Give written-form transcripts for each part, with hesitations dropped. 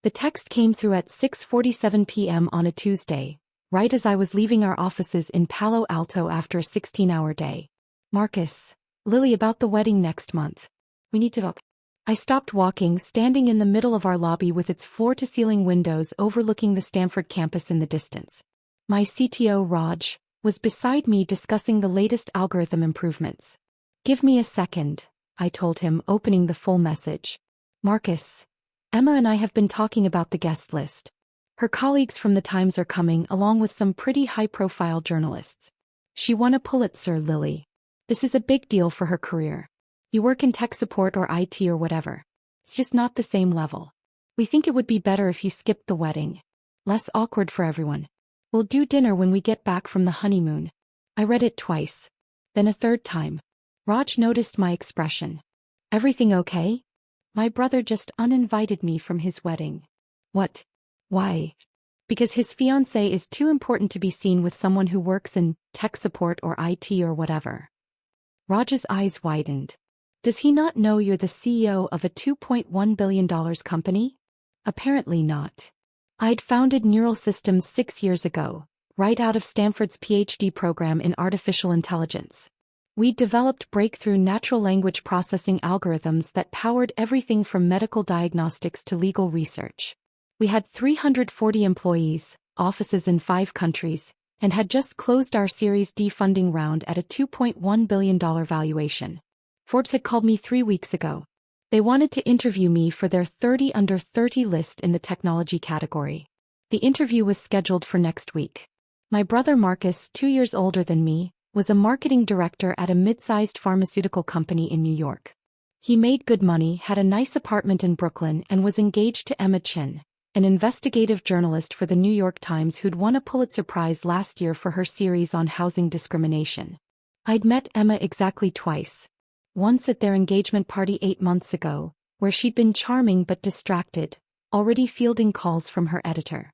The text came through at 6:47 p.m. on a Tuesday, right as I was leaving our offices in Palo Alto after a 16-hour day. Marcus, Lily, about the wedding next month. We need to talk. I stopped walking, standing in the middle of our lobby with its floor-to-ceiling windows overlooking the Stanford campus in the distance. My CTO, Raj, was beside me discussing the latest algorithm improvements. Give me a second, I told him, opening the full message. Marcus, Emma and I have been talking about the guest list. Her colleagues from the Times are coming, along with some pretty high-profile journalists. She won a Pulitzer, Lily. This is a big deal for her career. You work in tech support or IT or whatever. It's just not the same level. We think it would be better if you skipped the wedding. Less awkward for everyone. We'll do dinner when we get back from the honeymoon. I read it twice. Then a third time. Raj noticed my expression. Everything okay? My brother just uninvited me from his wedding. What? Why? Because his fiancée is too important to be seen with someone who works in tech support or IT or whatever. Raj's eyes widened. Does he not know you're the CEO of a $2.1 billion company? Apparently not. I'd founded Neural Systems 6 years ago, right out of Stanford's PhD program in artificial intelligence. We developed breakthrough natural language processing algorithms that powered everything from medical diagnostics to legal research. We had 340 employees, offices in 5 countries, and had just closed our Series D funding round at a $2.1 billion valuation. Forbes had called me 3 weeks ago. They wanted to interview me for their 30 under 30 list in the technology category. The interview was scheduled for next week. My brother Marcus, 2 years older than me, was a marketing director at a mid-sized pharmaceutical company in New York. He made good money, had a nice apartment in Brooklyn, and was engaged to Emma Chin, an investigative journalist for the New York Times who'd won a Pulitzer Prize last year for her series on housing discrimination. I'd met Emma exactly twice. Once at their engagement party 8 months ago, where she'd been charming but distracted, already fielding calls from her editor.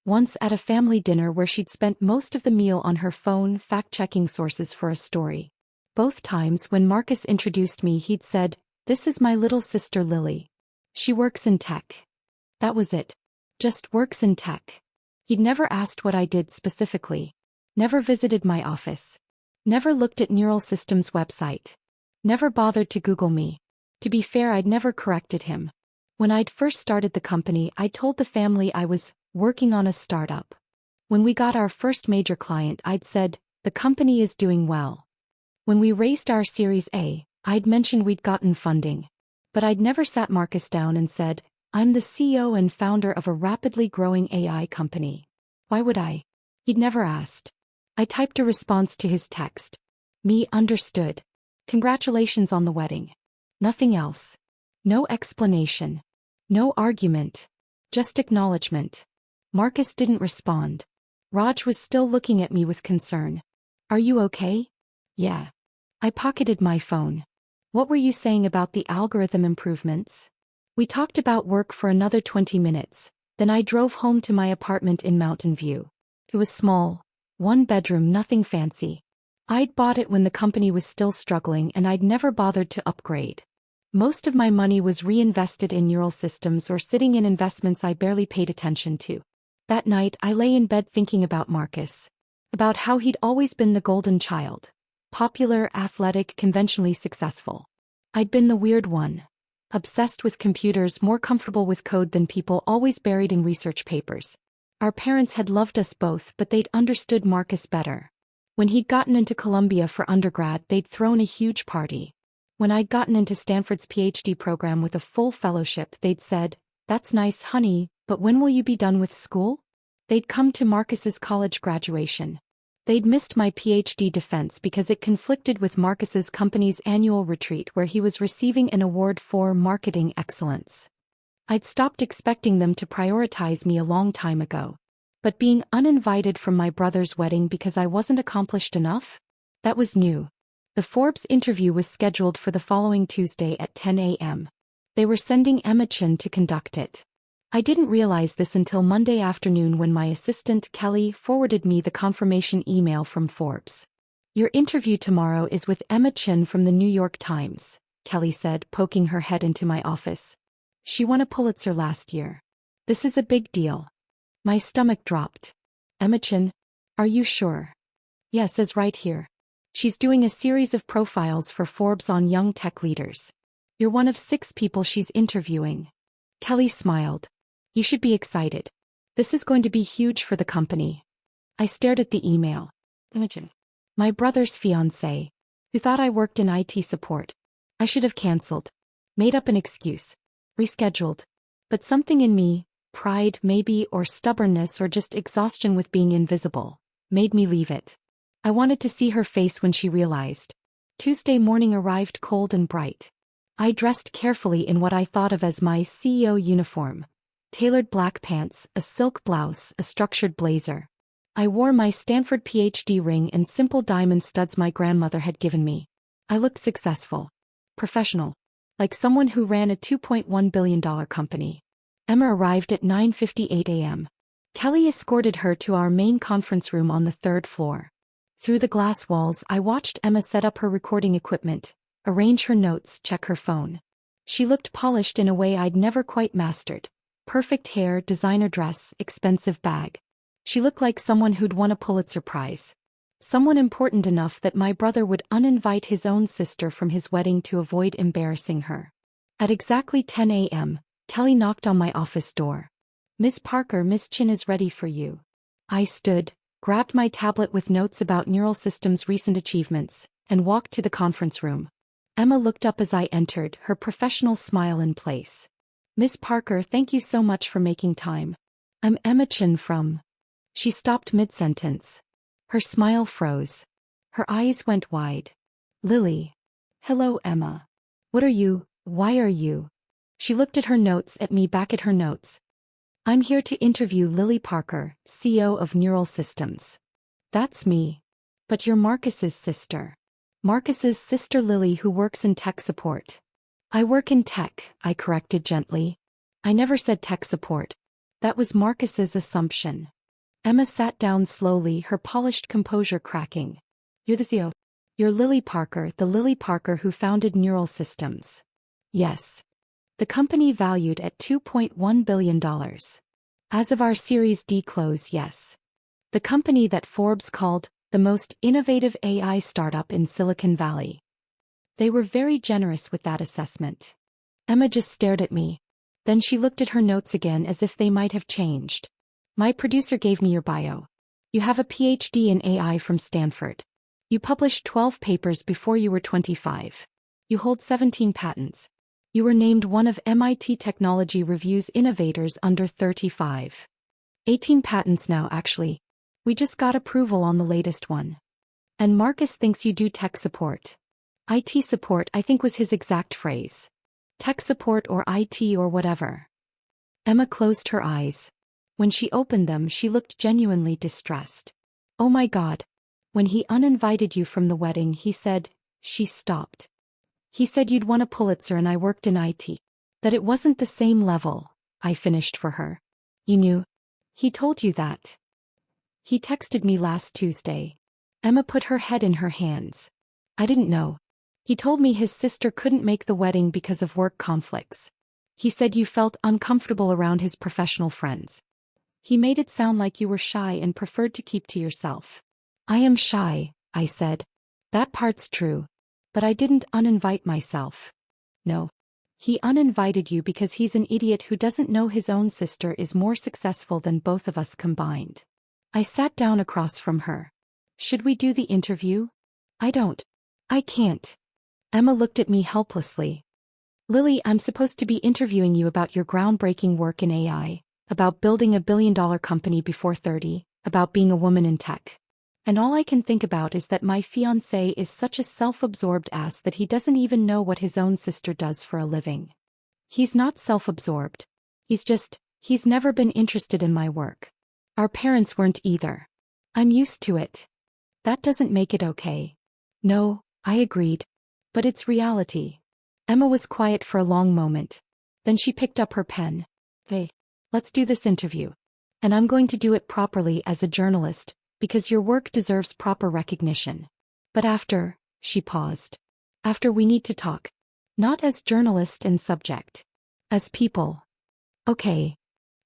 Once at a family dinner where she'd spent most of the meal on her phone fact-checking sources for a story. Both times when Marcus introduced me he'd said, "This is my little sister Lily. She works in tech." That was it. Just works in tech. He'd never asked what I did specifically. Never visited my office. Never looked at Neural Systems' website. Never bothered to Google me. To be fair, I'd never corrected him. When I'd first started the company, I told the family I was working on a startup. When we got our first major client, I'd said, the company is doing well. When we raised our Series A, I'd mentioned we'd gotten funding. But I'd never sat Marcus down and said, I'm the CEO and founder of a rapidly growing AI company. Why would I? He'd never asked. I typed a response to his text. Me understood. Congratulations on the wedding. Nothing else. No explanation. No argument. Just acknowledgement. Marcus didn't respond. Raj was still looking at me with concern. Are you okay? Yeah. I pocketed my phone. What were you saying about the algorithm improvements? We talked about work for another 20 minutes, then I drove home to my apartment in Mountain View. It was small, 1 bedroom, nothing fancy. I'd bought it when the company was still struggling and I'd never bothered to upgrade. Most of my money was reinvested in Neural Systems or sitting in investments I barely paid attention to. That night I lay in bed thinking about Marcus. About how he'd always been the golden child. Popular, athletic, conventionally successful. I'd been the weird one. Obsessed with computers, more comfortable with code than people, always buried in research papers. Our parents had loved us both, but they'd understood Marcus better. When he'd gotten into Columbia for undergrad, they'd thrown a huge party. When I'd gotten into Stanford's PhD program with a full fellowship, they'd said, "That's nice, honey, but when will you be done with school?" They'd come to Marcus's college graduation. They'd missed my PhD defense because it conflicted with Marcus's company's annual retreat where he was receiving an award for marketing excellence. I'd stopped expecting them to prioritize me a long time ago. But being uninvited from my brother's wedding because I wasn't accomplished enough? That was new. The Forbes interview was scheduled for the following Tuesday at 10 a.m. They were sending Emma Chin to conduct it. I didn't realize this until Monday afternoon when my assistant Kelly forwarded me the confirmation email from Forbes. Your interview tomorrow is with Emma Chin from the New York Times, Kelly said, poking her head into my office. She won a Pulitzer last year. This is a big deal. My stomach dropped. Emma-chan, are you sure? Yes, is right here. She's doing a series of profiles for Forbes on young tech leaders. You're one of 6 people she's interviewing. Kelly smiled. You should be excited. This is going to be huge for the company. I stared at the email. Imagine. My brother's fiancée, who thought I worked in IT support. I should have canceled. Made up an excuse. Rescheduled. But something in me, pride maybe, or stubbornness, or just exhaustion with being invisible, made me leave it. I wanted to see her face when she realized. Tuesday morning arrived cold and bright. I dressed carefully in what I thought of as my CEO uniform. Tailored black pants, a silk blouse, a structured blazer. I wore my Stanford PhD ring and simple diamond studs my grandmother had given me. I looked successful. Professional. Like someone who ran a $2.1 billion company. Emma arrived at 9:58 a.m. Kelly escorted her to our main conference room on the 3rd floor. Through the glass walls, I watched Emma set up her recording equipment, arrange her notes, check her phone. She looked polished in a way I'd never quite mastered. Perfect hair, designer dress, expensive bag. She looked like someone who'd won a Pulitzer Prize. Someone important enough that my brother would uninvite his own sister from his wedding to avoid embarrassing her. At exactly 10 a.m., Kelly knocked on my office door. Miss Parker, Miss Chin is ready for you. I stood, grabbed my tablet with notes about Neural Systems' recent achievements, and walked to the conference room. Emma looked up as I entered, her professional smile in place. Miss Parker, thank you so much for making time. I'm Emma Chin from... She stopped mid-sentence. Her smile froze. Her eyes went wide. Lily. Hello, Emma. What are you? Why are you? She looked at her notes, at me, back at her notes. I'm here to interview Lily Parker, CEO of Neural Systems. That's me. But you're Marcus's sister. Marcus's sister Lily, who works in tech support. I work in tech, I corrected gently. I never said tech support. That was Marcus's assumption. Emma sat down slowly, her polished composure cracking. You're the CEO. You're Lily Parker, the Lily Parker who founded Neural Systems. Yes. The company valued at $2.1 billion. As of our Series D close, yes. The company that Forbes called the most innovative AI startup in Silicon Valley. They were very generous with that assessment. Emma just stared at me. Then she looked at her notes again as if they might have changed. My producer gave me your bio. You have a PhD in AI from Stanford. You published 12 papers before you were 25. You hold 17 patents. You were named one of MIT Technology Review's innovators under 35. 18 patents now, actually. We just got approval on the latest one. And Marcus thinks you do tech support. IT support, I think, was his exact phrase. Tech support or IT or whatever. Emma closed her eyes. When she opened them, she looked genuinely distressed. Oh my God. When he uninvited you from the wedding, he said, she stopped. He said you'd won a Pulitzer and I worked in IT. That it wasn't the same level, I finished for her. You knew? He told you that. He texted me last Tuesday. Emma put her head in her hands. I didn't know. He told me his sister couldn't make the wedding because of work conflicts. He said you felt uncomfortable around his professional friends. He made it sound like you were shy and preferred to keep to yourself. I am shy, I said. That part's true. But I didn't uninvite myself. No. He uninvited you because he's an idiot who doesn't know his own sister is more successful than both of us combined. I sat down across from her. Should we do the interview? I can't. Emma looked at me helplessly. Lily, I'm supposed to be interviewing you about your groundbreaking work in AI. About building a billion-dollar company before 30, about being a woman in tech. And all I can think about is that my fiancé is such a self-absorbed ass that he doesn't even know what his own sister does for a living. He's not self-absorbed. He's never been interested in my work. Our parents weren't either. I'm used to it. That doesn't make it okay. No, I agreed. But it's reality. Emma was quiet for a long moment. Then she picked up her pen. Hey. Let's do this interview. And I'm going to do it properly as a journalist, because your work deserves proper recognition. But after, she paused. After we need to talk. Not as journalist and subject. As people. Okay.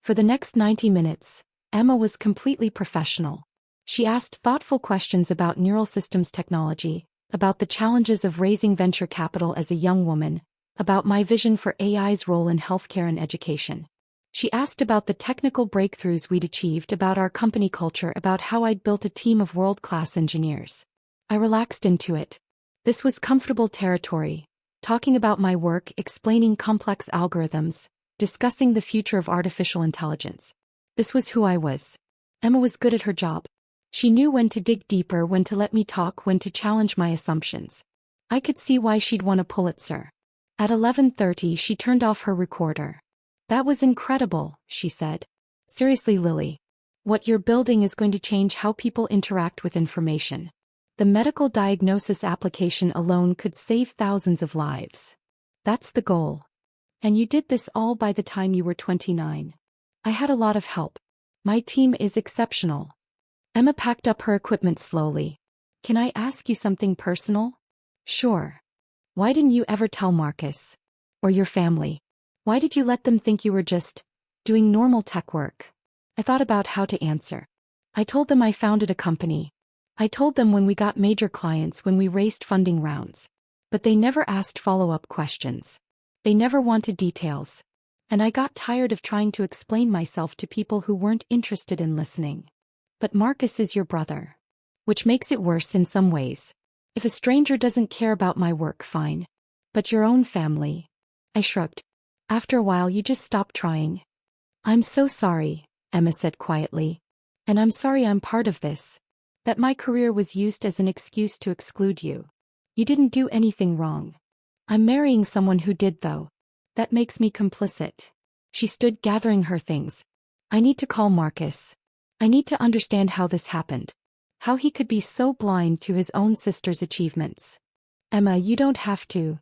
For the next 90 minutes, Emma was completely professional. She asked thoughtful questions about neural systems technology, about the challenges of raising venture capital as a young woman, about my vision for AI's role in healthcare and education. She asked about the technical breakthroughs we'd achieved, about our company culture, about how I'd built a team of world-class engineers. I relaxed into it. This was comfortable territory, talking about my work, explaining complex algorithms, discussing the future of artificial intelligence. This was who I was. Emma was good at her job. She knew when to dig deeper, when to let me talk, when to challenge my assumptions. I could see why she'd won a Pulitzer. At 11:30 she turned off her recorder. "That was incredible," she said. "Seriously, Lily. What you're building is going to change how people interact with information. The medical diagnosis application alone could save thousands of lives. That's the goal. And you did this all by the time you were 29. I had a lot of help. My team is exceptional." Emma packed up her equipment slowly. "Can I ask you something personal?" "Sure. Why didn't you ever tell Marcus? Or your family? Why did you let them think you were just doing normal tech work?" I thought about how to answer. I told them I founded a company. I told them when we got major clients, when we raised funding rounds. But they never asked follow-up questions. They never wanted details. And I got tired of trying to explain myself to people who weren't interested in listening. "But Marcus is your brother. Which makes it worse in some ways. If a stranger doesn't care about my work, fine. But your own family." I shrugged. "After a while you just stop trying." "I'm so sorry," Emma said quietly. "And I'm sorry I'm part of this. That my career was used as an excuse to exclude you. You didn't do anything wrong. I'm marrying someone who did, though. That makes me complicit." She stood gathering her things. "I need to call Marcus. I need to understand how this happened. How he could be so blind to his own sister's achievements." "Emma, you don't have to."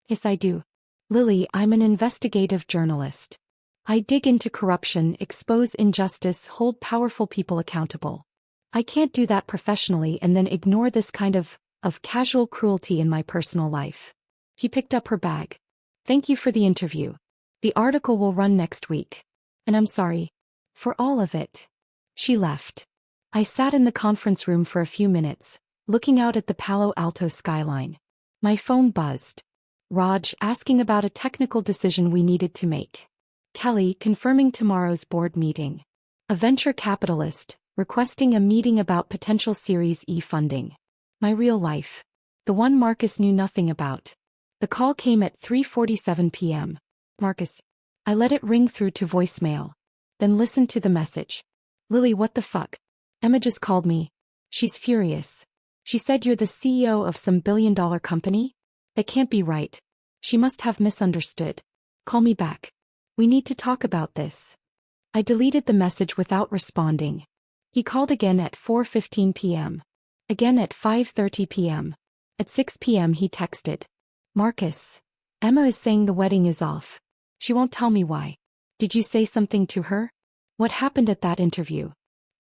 "Yes, I do. Lily, I'm an investigative journalist. I dig into corruption, expose injustice, hold powerful people accountable. I can't do that professionally and then ignore this kind of casual cruelty in my personal life." She picked up her bag. "Thank you for the interview. The article will run next week. And I'm sorry for all of it." She left. I sat in the conference room for a few minutes, looking out at the Palo Alto skyline. My phone buzzed. Raj asking about a technical decision we needed to make. Kelly confirming tomorrow's board meeting. A venture capitalist requesting a meeting about potential Series E funding. My real life. The one Marcus knew nothing about. The call came at 3:47 p.m. "Marcus." I let it ring through to voicemail. Then listened to the message. "Lily, what the fuck? Emma just called me. She's furious. She said you're the CEO of some billion-dollar company? That can't be right. She must have misunderstood. Call me back. We need to talk about this." I deleted the message without responding. He called again at 4:15 p.m. Again at 5:30 p.m. At 6 p.m. he texted. "Marcus, Emma is saying the wedding is off. She won't tell me why. Did you say something to her? What happened at that interview?"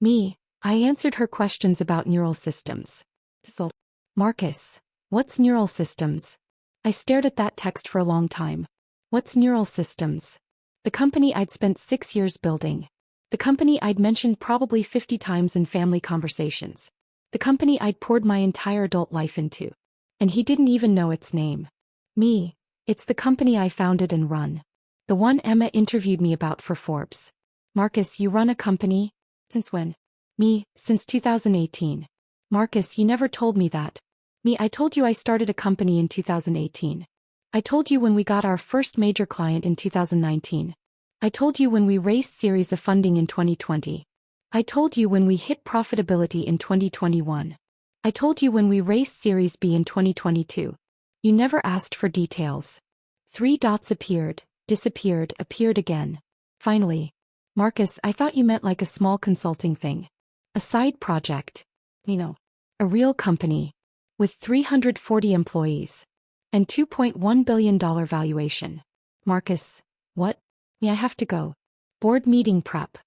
Me, I answered her questions about neural systems. So, "Marcus, what's neural systems?" I stared at that text for a long time. What's neural systems? The company I'd spent 6 years building. The company I'd mentioned probably 50 times in family conversations. The company I'd poured my entire adult life into. And he didn't even know its name. Me, it's the company I founded and run. The one Emma interviewed me about for Forbes. "Marcus, you run a company? Since when?" Me, "Since 2018. "Marcus, you never told me that." Me, "I told you I started a company in 2018. I told you when we got our first major client in 2019. I told you when we raised series of funding in 2020. I told you when we hit profitability in 2021. I told you when we raised Series B in 2022. You never asked for details." 3 dots appeared, disappeared, appeared again. Finally. "Marcus, I thought you meant like a small consulting thing. A side project. A real company. With 340 employees. And $2.1 billion valuation." "Marcus, what?" "Me, I have to go. Board meeting prep."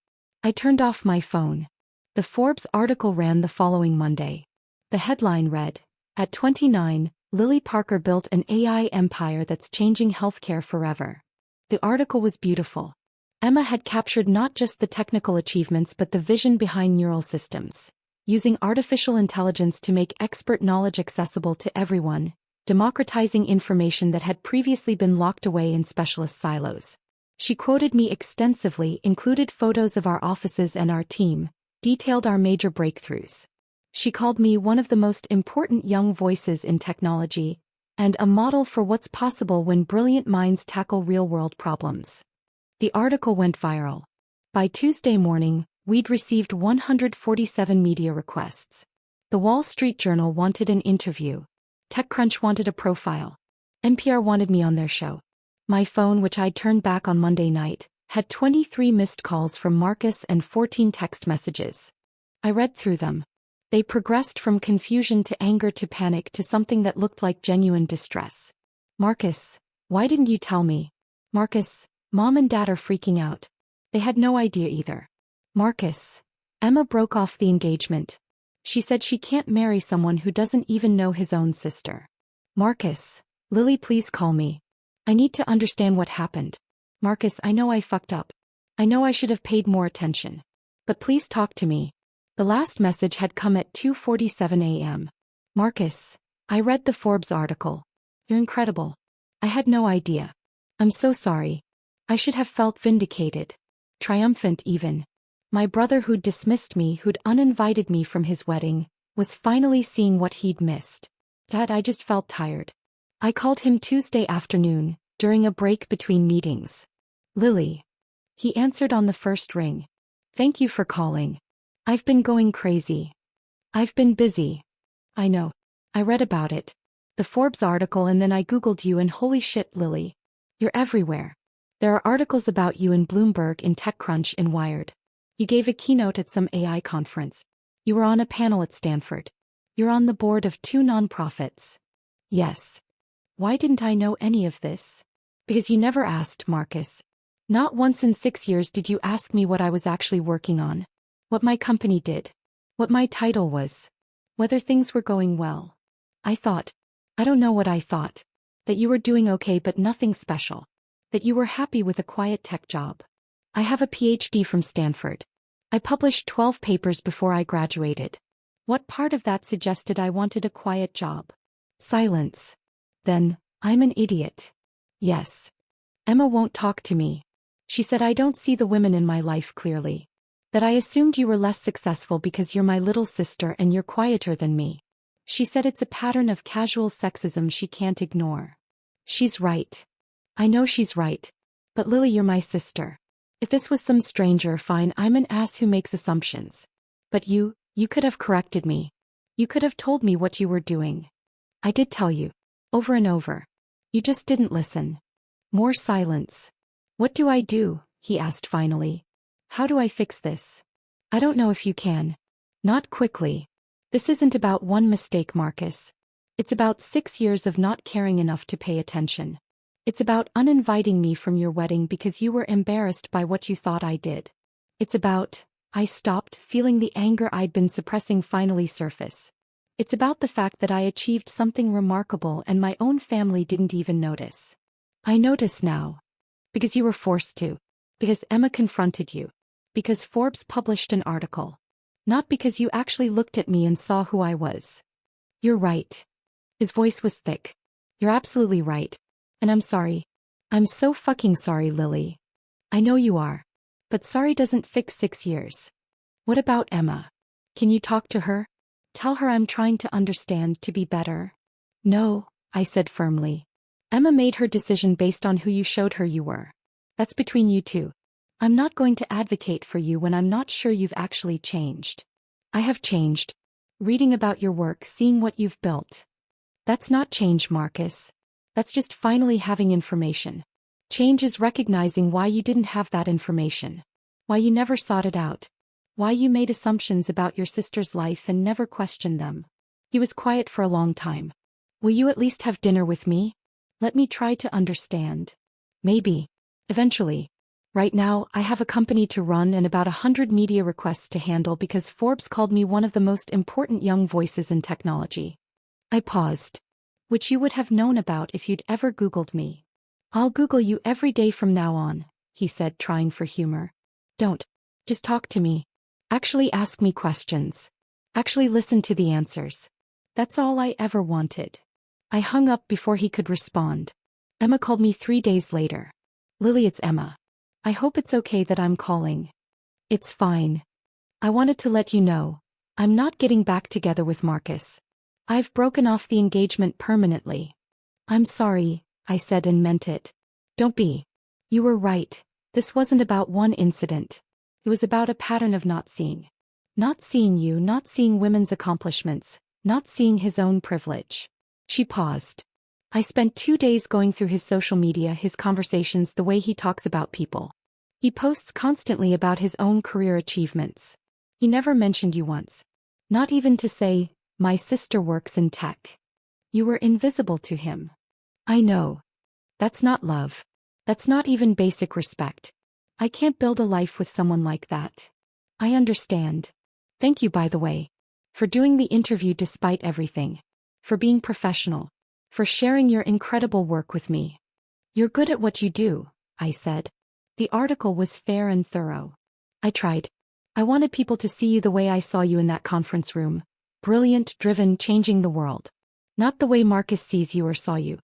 I turned off my phone. The Forbes article ran the following Monday. The headline read, "At 29, Lily Parker built an AI empire that's changing healthcare forever." The article was beautiful. Emma had captured not just the technical achievements but the vision behind neural systems, using artificial intelligence to make expert knowledge accessible to everyone, democratizing information that had previously been locked away in specialist silos. She quoted me extensively, included photos of our offices and our team, detailed our major breakthroughs. She called me one of the most important young voices in technology, and a model for what's possible when brilliant minds tackle real-world problems. The article went viral. By Tuesday morning, we'd received 147 media requests. The Wall Street Journal wanted an interview. TechCrunch wanted a profile. NPR wanted me on their show. My phone, which I'd turned back on Monday night, had 23 missed calls from Marcus and 14 text messages. I read through them. They progressed from confusion to anger to panic to something that looked like genuine distress. Marcus, why didn't you tell me? Marcus, Mom and Dad are freaking out. They had no idea either. Marcus. Emma broke off the engagement. She said she can't marry someone who doesn't even know his own sister. Marcus. Lily, please call me. I need to understand what happened. Marcus, I know I fucked up. I know I should have paid more attention. But please talk to me. The last message had come at 2:47 a.m. Marcus. I read the Forbes article. You're incredible. I had no idea. I'm so sorry. I should have felt vindicated. Triumphant even. My brother who'd dismissed me, who'd uninvited me from his wedding, was finally seeing what he'd missed. Dad, I just felt tired. I called him Tuesday afternoon, during a break between meetings. Lily. He answered on the first ring. Thank you for calling. I've been going crazy. I've been busy. I know. I read about it. The Forbes article, and then I Googled you, and holy shit, Lily. You're everywhere. There are articles about you in Bloomberg, in TechCrunch, in Wired. You gave a keynote at some AI conference. You were on a panel at Stanford. You're on the board of 2 nonprofits. Yes. Why didn't I know any of this? Because you never asked, Marcus. Not once in 6 years did you ask me what I was actually working on. What my company did. What my title was. Whether things were going well. I don't know what I thought. That you were doing okay but nothing special. That you were happy with a quiet tech job. I have a PhD from Stanford. I published 12 papers before I graduated. What part of that suggested I wanted a quiet job? Silence. Then, I'm an idiot. Yes. Emma won't talk to me. She said I don't see the women in my life clearly. That I assumed you were less successful because you're my little sister and you're quieter than me. She said it's a pattern of casual sexism she can't ignore. She's right. I know she's right. But Lily, you're my sister. If this was some stranger, fine, I'm an ass who makes assumptions. But you could have corrected me. You could have told me what you were doing. I did tell you. Over and over. You just didn't listen. More silence. What do I do? He asked finally. How do I fix this? I don't know if you can. Not quickly. This isn't about one mistake, Marcus. It's about 6 years of not caring enough to pay attention. It's about uninviting me from your wedding because you were embarrassed by what you thought I did. It's about, I stopped feeling the anger I'd been suppressing finally surface. It's about the fact that I achieved something remarkable and my own family didn't even notice. I notice now. Because you were forced to. Because Emma confronted you. Because Forbes published an article. Not because you actually looked at me and saw who I was. You're right. His voice was thick. You're absolutely right. And I'm sorry. I'm so fucking sorry, Lily. I know you are. But sorry doesn't fix 6 years. What about Emma? Can you talk to her? Tell her I'm trying to understand, to be better. No, I said firmly. Emma made her decision based on who you showed her you were. That's between you two. I'm not going to advocate for you when I'm not sure you've actually changed. I have changed. Reading about your work, seeing what you've built. That's not change, Marcus. That's just finally having information. Change is recognizing why you didn't have that information. Why you never sought it out. Why you made assumptions about your sister's life and never questioned them. He was quiet for a long time. Will you at least have dinner with me? Let me try to understand. Maybe. Eventually. Right now, I have a company to run and about 100 media requests to handle because Forbes called me one of the most important young voices in technology. I paused. Which you would have known about if you'd ever Googled me. I'll Google you every day from now on, he said, trying for humor. Don't. Just talk to me. Actually ask me questions. Actually listen to the answers. That's all I ever wanted. I hung up before he could respond. Emma called me 3 days later. Lily, it's Emma. I hope it's okay that I'm calling. It's fine. I wanted to let you know, I'm not getting back together with Marcus. I've broken off the engagement permanently. I'm sorry, I said and meant it. Don't be. You were right. This wasn't about one incident. It was about a pattern of not seeing. Not seeing you, not seeing women's accomplishments, not seeing his own privilege. She paused. I spent 2 days going through his social media, his conversations, the way he talks about people. He posts constantly about his own career achievements. He never mentioned you once. Not even to say, my sister works in tech. You were invisible to him. I know. That's not love. That's not even basic respect. I can't build a life with someone like that. I understand. Thank you, by the way. For doing the interview despite everything. For being professional. For sharing your incredible work with me. You're good at what you do, I said. The article was fair and thorough. I tried. I wanted people to see you the way I saw you in that conference room. Brilliant, driven, changing the world. Not the way Marcus sees you or saw you.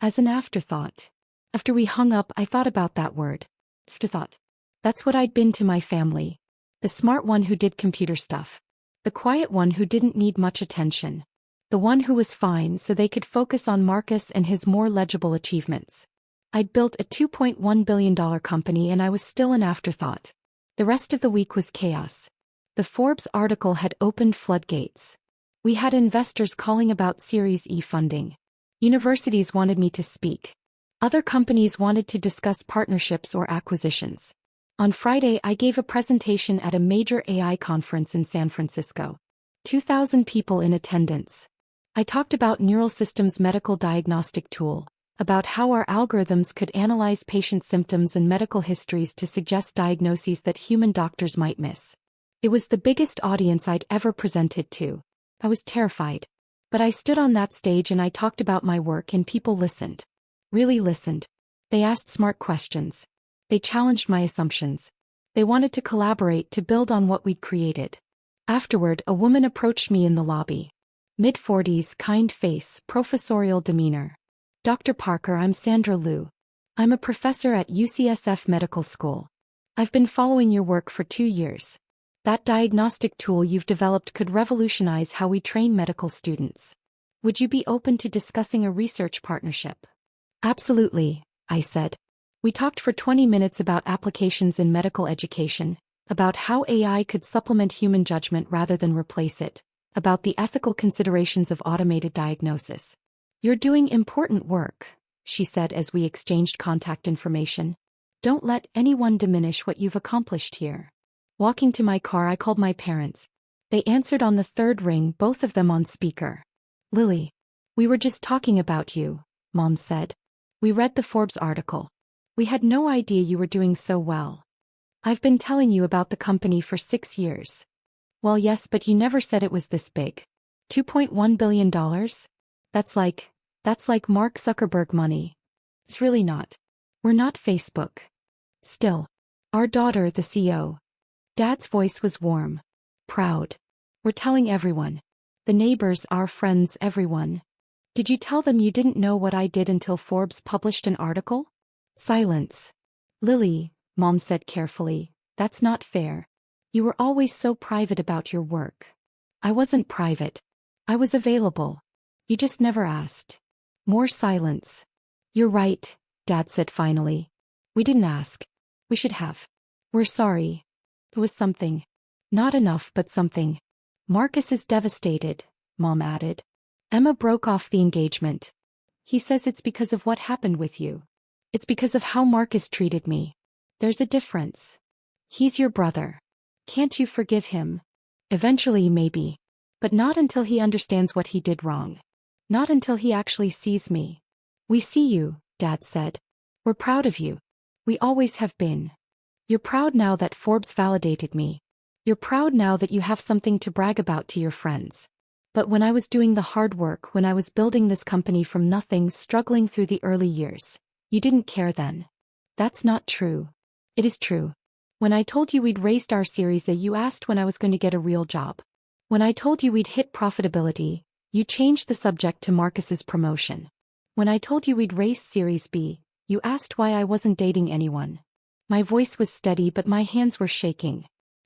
As an afterthought. After we hung up, I thought about that word. Afterthought. That's what I'd been to my family. The smart one who did computer stuff. The quiet one who didn't need much attention. The one who was fine so they could focus on Marcus and his more legible achievements. I'd built a $2.1 billion company and I was still an afterthought. The rest of the week was chaos. The Forbes article had opened floodgates. We had investors calling about Series E funding. Universities wanted me to speak. Other companies wanted to discuss partnerships or acquisitions. On Friday, I gave a presentation at a major AI conference in San Francisco. 2,000 people in attendance. I talked about Neural Systems' medical diagnostic tool, about how our algorithms could analyze patient symptoms and medical histories to suggest diagnoses that human doctors might miss. It was the biggest audience I'd ever presented to. I was terrified. But I stood on that stage and I talked about my work and people listened. Really listened. They asked smart questions. They challenged my assumptions. They wanted to collaborate to build on what we'd created. Afterward, a woman approached me in the lobby. Mid-40s, kind face, professorial demeanor. Dr. Parker, I'm Sandra Liu. I'm a professor at UCSF Medical School. I've been following your work for 2 years. That diagnostic tool you've developed could revolutionize how we train medical students. Would you be open to discussing a research partnership? Absolutely, I said. We talked for 20 minutes about applications in medical education, about how AI could supplement human judgment rather than replace it, about the ethical considerations of automated diagnosis. You're doing important work, she said as we exchanged contact information. Don't let anyone diminish what you've accomplished here. Walking to my car, I called my parents. They answered on the third ring, both of them on speaker. Lily, we were just talking about you, Mom said. We read the Forbes article. We had no idea you were doing so well. I've been telling you about the company for 6 years. Well, yes, but you never said it was this big. $2.1 billion? That's like Mark Zuckerberg money. It's really not. We're not Facebook. Still. Our daughter, the CEO. Dad's voice was warm. Proud. We're telling everyone. The neighbors, our friends, everyone. Did you tell them you didn't know what I did until Forbes published an article? Silence. Lily, Mom said carefully, that's not fair. You were always so private about your work. I wasn't private. I was available. You just never asked. More silence. You're right, Dad said finally. We didn't ask. We should have. We're sorry. It was something. Not enough, but something. Marcus is devastated, Mom added. Emma broke off the engagement. He says it's because of what happened with you. It's because of how Marcus treated me. There's a difference. He's your brother. Can't you forgive him? Eventually, maybe. But not until he understands what he did wrong. Not until he actually sees me. We see you, Dad said. We're proud of you. We always have been. You're proud now that Forbes validated me. You're proud now that you have something to brag about to your friends. But when I was doing the hard work, when I was building this company from nothing, struggling through the early years, you didn't care then. That's not true. It is true. When I told you we'd raised our Series A, you asked when I was going to get a real job. When I told you we'd hit profitability, you changed the subject to Marcus's promotion. When I told you we'd raise Series B, you asked why I wasn't dating anyone. My voice was steady but my hands were shaking.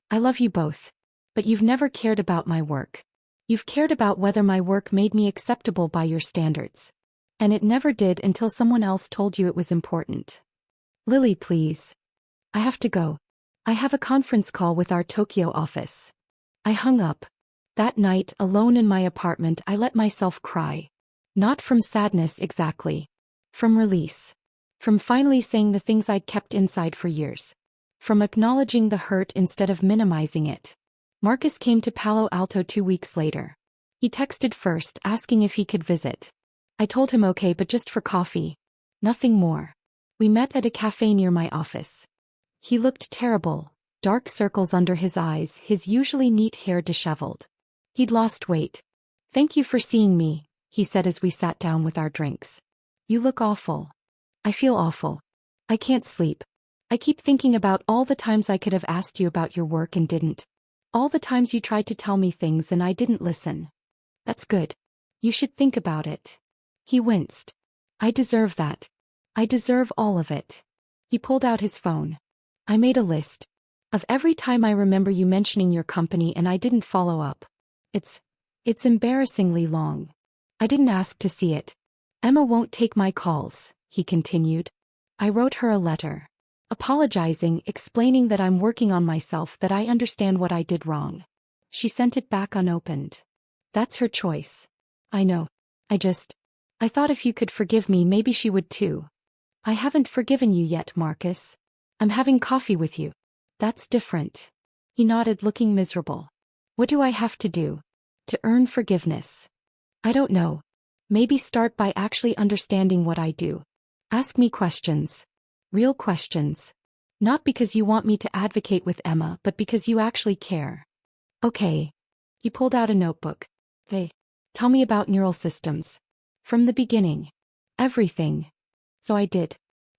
I love you both. But you've never cared about my work. You've cared about whether my work made me acceptable by your standards. And it never did until someone else told you it was important. Lily, please. I have to go. I have a conference call with our Tokyo office. I hung up. That night, alone in my apartment, I let myself cry. Not from sadness exactly. From release. From finally saying the things I'd kept inside for years. From acknowledging the hurt instead of minimizing it. Marcus came to Palo Alto 2 weeks later. He texted first, asking if he could visit. I told him okay, but just for coffee. Nothing more. We met at a cafe near my office. He looked terrible, dark circles under his eyes, his usually neat hair disheveled. He'd lost weight. Thank you for seeing me, he said as we sat down with our drinks. You look awful. I feel awful. I can't sleep. I keep thinking about all the times I could have asked you about your work and didn't. All the times you tried to tell me things and I didn't listen. That's good. You should think about it. He winced. I deserve that. I deserve all of it. He pulled out his phone. I made a list. Of every time I remember you mentioning your company and I didn't follow up. It's embarrassingly long. I didn't ask to see it. Emma won't take my calls, he continued. I wrote her a letter. Apologizing, explaining that I'm working on myself, that I understand what I did wrong. She sent it back unopened. That's her choice. I know. I thought if you could forgive me, maybe she would too. I haven't forgiven you yet, Marcus. I'm having coffee with you. That's different. He nodded, looking miserable. What do I have to do to earn forgiveness? I don't know. Maybe start by actually understanding what I do. Ask me questions. Real questions. Not because you want me to advocate with Emma, but because you actually care. Okay. He pulled out a notebook. Hey. Tell me about neural systems. From the beginning. Everything. So I did.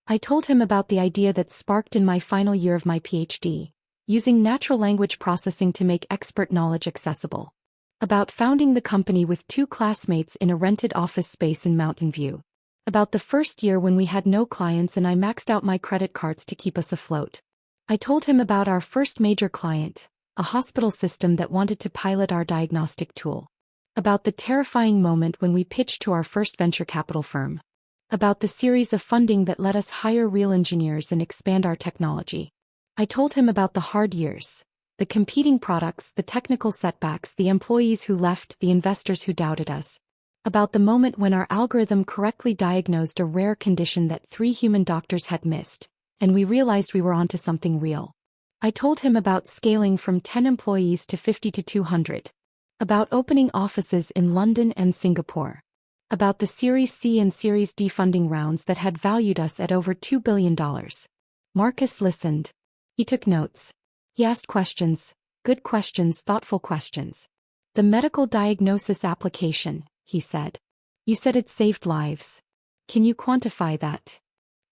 I told him about the idea that sparked in my final year of my PhD, using natural language processing to make expert knowledge accessible. About founding the company with 2 classmates in a rented office space in Mountain View. About the first year when we had no clients and I maxed out my credit cards to keep us afloat. I told him about our first major client, a hospital system that wanted to pilot our diagnostic tool. About the terrifying moment when we pitched to our first venture capital firm. About the series of funding that let us hire real engineers and expand our technology. I told him about the hard years, the competing products, the technical setbacks, the employees who left, the investors who doubted us. About the moment when our algorithm correctly diagnosed a rare condition that 3 human doctors had missed, and we realized we were onto something real. I told him about scaling from 10 employees to 50 to 200. About opening offices in London and Singapore. About the Series C and Series D funding rounds that had valued us at over $2 billion. Marcus listened. He took notes. He asked questions, good questions, thoughtful questions. The medical diagnosis application, he said. You said it saved lives. Can you quantify that?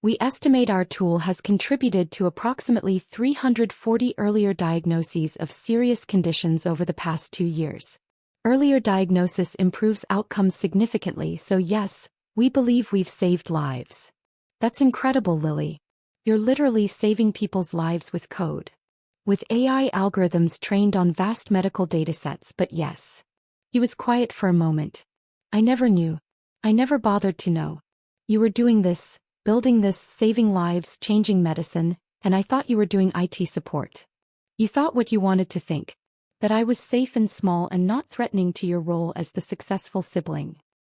We estimate our tool has contributed to approximately 340 earlier diagnoses of serious conditions over the past 2 years. Earlier diagnosis improves outcomes significantly, so yes, we believe we've saved lives. That's incredible, Lily. You're literally saving people's lives with code. With AI algorithms trained on vast medical datasets, but yes. He was quiet for a moment. I never knew. I never bothered to know. You were doing this, building this, saving lives, changing medicine, and I thought you were doing IT support. You thought what you wanted to think. That I was safe and small and not threatening to your role as the successful sibling.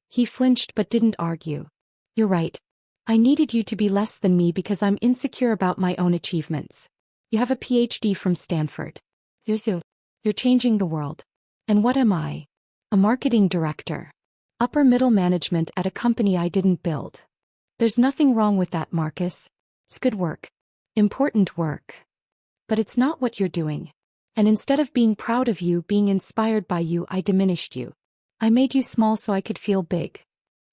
He flinched but didn't argue. You're right. I needed you to be less than me because I'm insecure about my own achievements. You have a PhD from Stanford. You're changing the world. And what am I? A marketing director. Upper middle management at a company I didn't build. There's nothing wrong with that, Marcus. It's good work. Important work. But it's not what you're doing. And instead of being proud of you, being inspired by you, I diminished you. I made you small so I could feel big.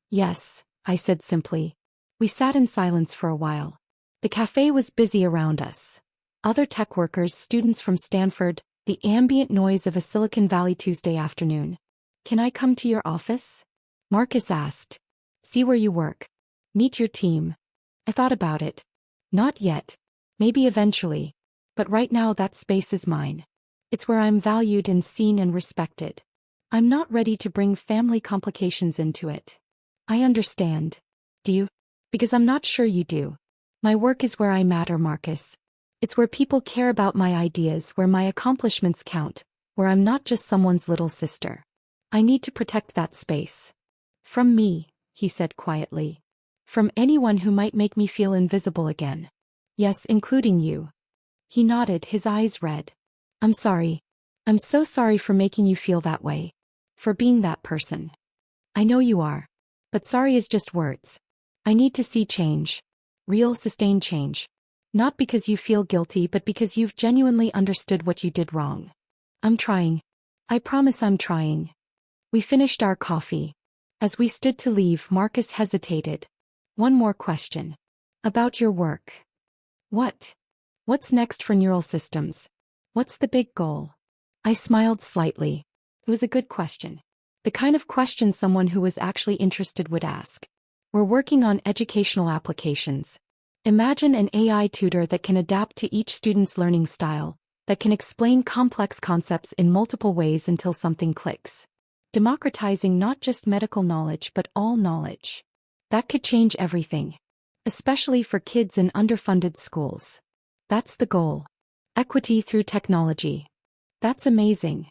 Yes, I said simply. We sat in silence for a while. The cafe was busy around us. Other tech workers, students from Stanford, the ambient noise of a Silicon Valley Tuesday afternoon. Can I come to your office? Marcus asked. See where you work. Meet your team. I thought about it. Not yet. Maybe eventually. But right now that space is mine. It's where I'm valued and seen and respected. I'm not ready to bring family complications into it. I understand. Do you? Because I'm not sure you do. My work is where I matter, Marcus. It's where people care about my ideas, where my accomplishments count, where I'm not just someone's little sister. I need to protect that space. From me, he said quietly. From anyone who might make me feel invisible again. Yes, including you. He nodded, his eyes red. I'm sorry. I'm so sorry for making you feel that way. For being that person. I know you are. But sorry is just words. I need to see change. Real, sustained change. Not because you feel guilty, but because you've genuinely understood what you did wrong. I'm trying. I promise I'm trying. We finished our coffee. As we stood to leave, Marcus hesitated. One more question. About your work. What? What's next for neural systems? What's the big goal? I smiled slightly. It was a good question. The kind of question someone who was actually interested would ask. We're working on educational applications. Imagine an AI tutor that can adapt to each student's learning style, that can explain complex concepts in multiple ways until something clicks. Democratizing not just medical knowledge but all knowledge. That could change everything. Especially for kids in underfunded schools. That's the goal. Equity through technology. That's amazing.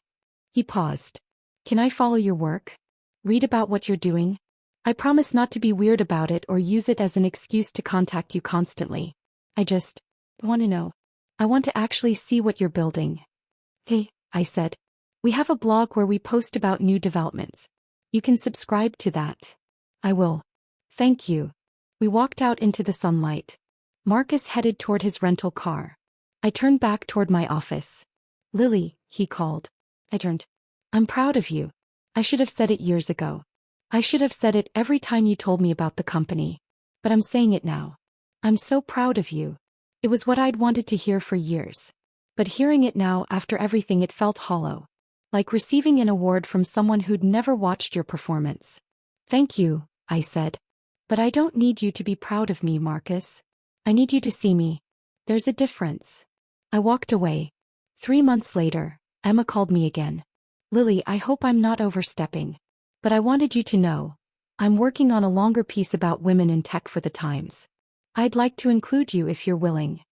He paused. Can I follow your work? Read about what you're doing? I promise not to be weird about it or use it as an excuse to contact you constantly. I just want to know. I want to actually see what you're building. Hey, I said. We have a blog where we post about new developments. You can subscribe to that. I will. Thank you. We walked out into the sunlight. Marcus headed toward his rental car. I turned back toward my office. Lily, he called. I turned. I'm proud of you. I should have said it years ago. I should have said it every time you told me about the company. But I'm saying it now. I'm so proud of you. It was what I'd wanted to hear for years. But hearing it now after everything, it felt hollow. Like receiving an award from someone who'd never watched your performance. Thank you, I said. But I don't need you to be proud of me, Marcus. I need you to see me. There's a difference. I walked away. 3 months later, Emma called me again. Lily, I hope I'm not overstepping. But I wanted you to know. I'm working on a longer piece about women in tech for the Times. I'd like to include you if you're willing.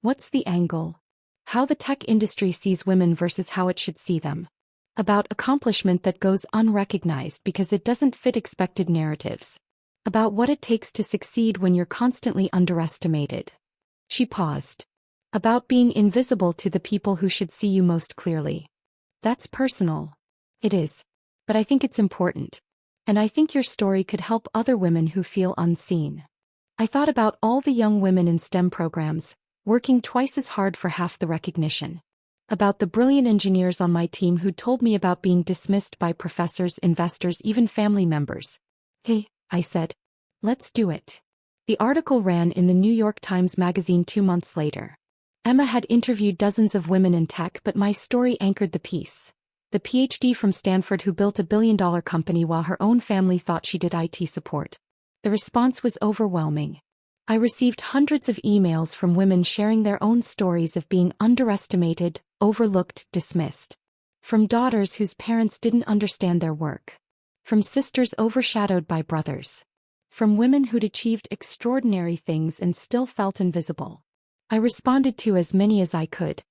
What's the angle? How the tech industry sees women versus how it should see them. About accomplishment that goes unrecognized because it doesn't fit expected narratives. About what it takes to succeed when you're constantly underestimated. She paused. About being invisible to the people who should see you most clearly. That's personal. It is. But I think it's important. And I think your story could help other women who feel unseen. I thought about all the young women in STEM programs, working twice as hard for half the recognition. About the brilliant engineers on my team who told me about being dismissed by professors, investors, even family members. Hey, I said. Let's do it. The article ran in the New York Times Magazine 2 months later. Emma had interviewed dozens of women in tech, but my story anchored the piece. The PhD from Stanford who built a billion-dollar company while her own family thought she did IT support. The response was overwhelming. I received hundreds of emails from women sharing their own stories of being underestimated, overlooked, dismissed. From daughters whose parents didn't understand their work. From sisters overshadowed by brothers. From women who'd achieved extraordinary things and still felt invisible. I responded to as many as I could.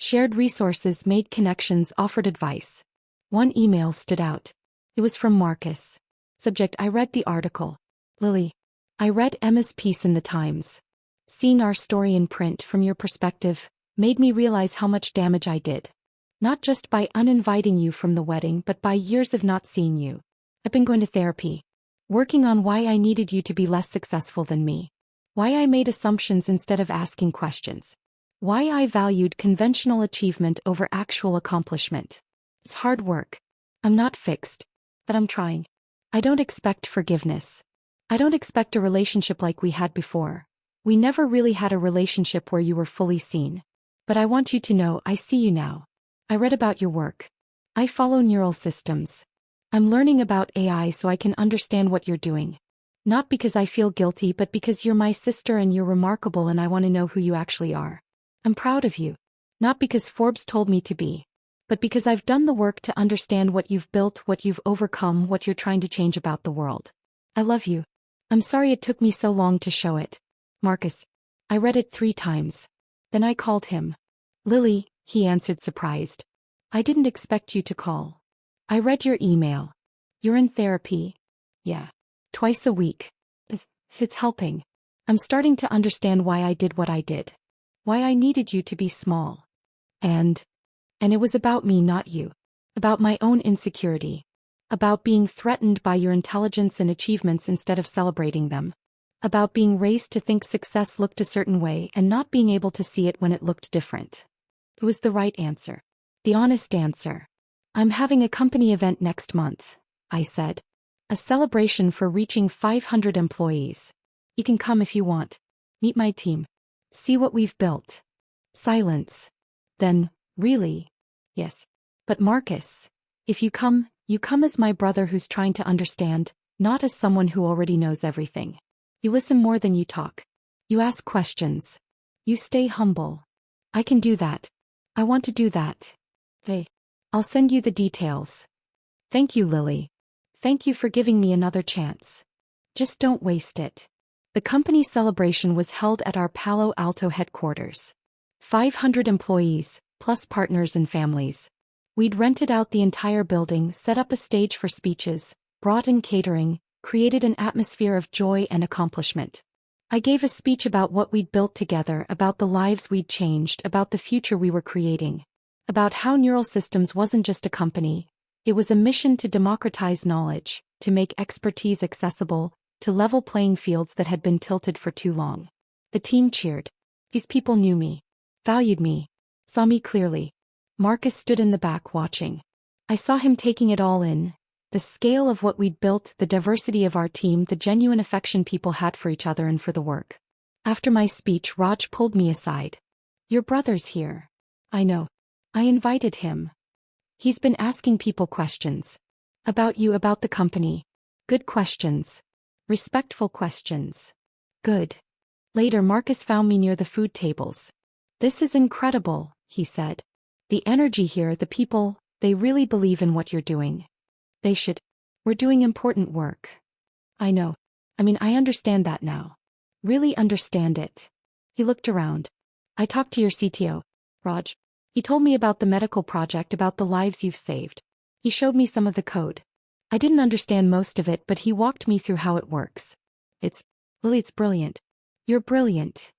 Shared resources, made connections, offered advice. One email stood out. It was from Marcus. Subject: I read the article. Lily. I read Emma's piece in the Times. Seeing our story in print from your perspective made me realize how much damage I did. Not just by uninviting you from the wedding, but by years of not seeing you. I've been going to therapy. Working on why I needed you to be less successful than me. Why I made assumptions instead of asking questions. Why I valued conventional achievement over actual accomplishment. It's hard work. I'm not fixed. But I'm trying. I don't expect forgiveness. I don't expect a relationship like we had before. We never really had a relationship where you were fully seen. But I want you to know I see you now. I read about your work. I follow neural systems. I'm learning about AI so I can understand what you're doing. Not because I feel guilty but because you're my sister and you're remarkable and I want to know who you actually are. I'm proud of you. Not because Forbes told me to be. But because I've done the work to understand what you've built, what you've overcome, what you're trying to change about the world. I love you. I'm sorry it took me so long to show it. Marcus. I read it 3 times. Then I called him. Lily, he answered surprised. I didn't expect you to call. I read your email. You're in therapy. Yeah. Twice a week. It's helping. I'm starting to understand why I did what I did. Why I needed you to be small. And it was about me, not you. About my own insecurity. About being threatened by your intelligence and achievements instead of celebrating them. About being raised to think success looked a certain way and not being able to see it when it looked different. It was the right answer. The honest answer. I'm having a company event next month, I said. A celebration for reaching 500 employees. You can come if you want. Meet my team. See what we've built. Silence. Then, really? Yes. But Marcus, if you come as my brother who's trying to understand, not as someone who already knows everything. You listen more than you talk. You ask questions. You stay humble. I can do that. I want to do that. Hey. I'll send you the details. Thank you, Lily. Thank you for giving me another chance. Just don't waste it. The company celebration was held at our Palo Alto headquarters. 500 employees, plus partners and families. We'd rented out the entire building, set up a stage for speeches, brought in catering, created an atmosphere of joy and accomplishment. I gave a speech about what we'd built together, about the lives we'd changed, about the future we were creating. About how Neural Systems wasn't just a company, it was a mission to democratize knowledge, to make expertise accessible, to level playing fields that had been tilted for too long. The team cheered. These people knew me, valued me, saw me clearly. Marcus stood in the back watching. I saw him taking it all in, the scale of what we'd built, the diversity of our team, the genuine affection people had for each other and for the work. After my speech, Raj pulled me aside. Your brother's here. I know. I invited him. He's been asking people questions. About you, about the company. Good questions. Respectful questions. Good. Later, Marcus found me near the food tables. This is incredible, he said. The energy here, the people, they really believe in what you're doing. They should. We're doing important work. I know. I understand that now. Really understand it. He looked around. I talked to your CTO, Raj. He told me about the medical project, about the lives you've saved. He showed me some of the code. I didn't understand most of it, but he walked me through how it works. Lily, it's brilliant. You're brilliant.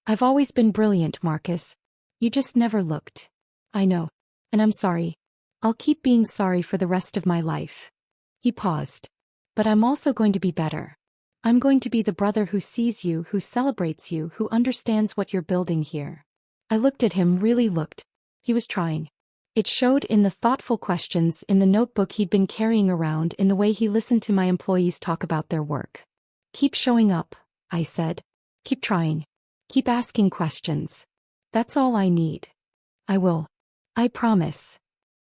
I've always been brilliant, Marcus. You just never looked. I know. And I'm sorry. I'll keep being sorry for the rest of my life. He paused. But I'm also going to be better. I'm going to be the brother who sees you, who celebrates you, who understands what you're building here. I looked at him, really looked. He was trying. It showed in the thoughtful questions, in the notebook he'd been carrying around, in the way he listened to my employees talk about their work. Keep showing up, I said. Keep trying. Keep asking questions. That's all I need. I will. I promise.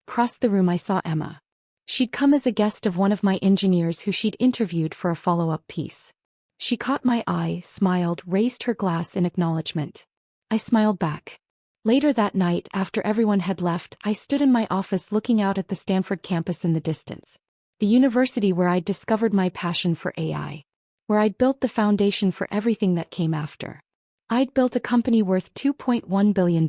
Across the room I saw Emma. She'd come as a guest of one of my engineers who she'd interviewed for a follow-up piece. She caught my eye, smiled, raised her glass in acknowledgement. I smiled back. Later that night, after everyone had left, I stood in my office looking out at the Stanford campus in the distance. The university where I'd discovered my passion for AI. Where I'd built the foundation for everything that came after. I'd built a company worth $2.1 billion.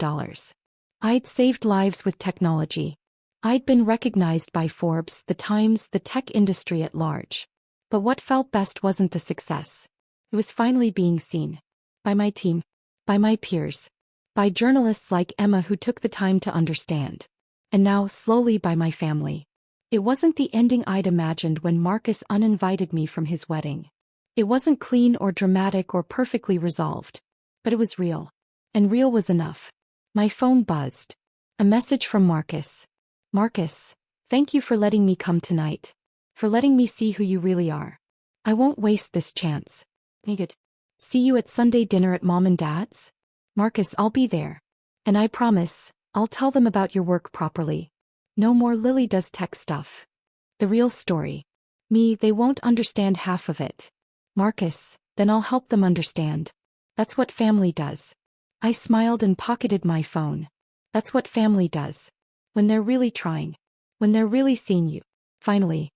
I'd saved lives with technology. I'd been recognized by Forbes, the Times, the tech industry at large. But what felt best wasn't the success. It was finally being seen. By my team. By my peers. By journalists like Emma who took the time to understand. And now, slowly, by my family. It wasn't the ending I'd imagined when Marcus uninvited me from his wedding. It wasn't clean or dramatic or perfectly resolved. But it was real. And real was enough. My phone buzzed. A message from Marcus. Marcus, thank you for letting me come tonight. For letting me see who you really are. I won't waste this chance. Good. See you at Sunday dinner at Mom and Dad's? Marcus, I'll be there. And I promise, I'll tell them about your work properly. No more Lily does tech stuff. The real story. Me, they won't understand half of it. Marcus, then I'll help them understand. That's what family does. I smiled and pocketed my phone. That's what family does. When they're really trying. When they're really seeing you. Finally,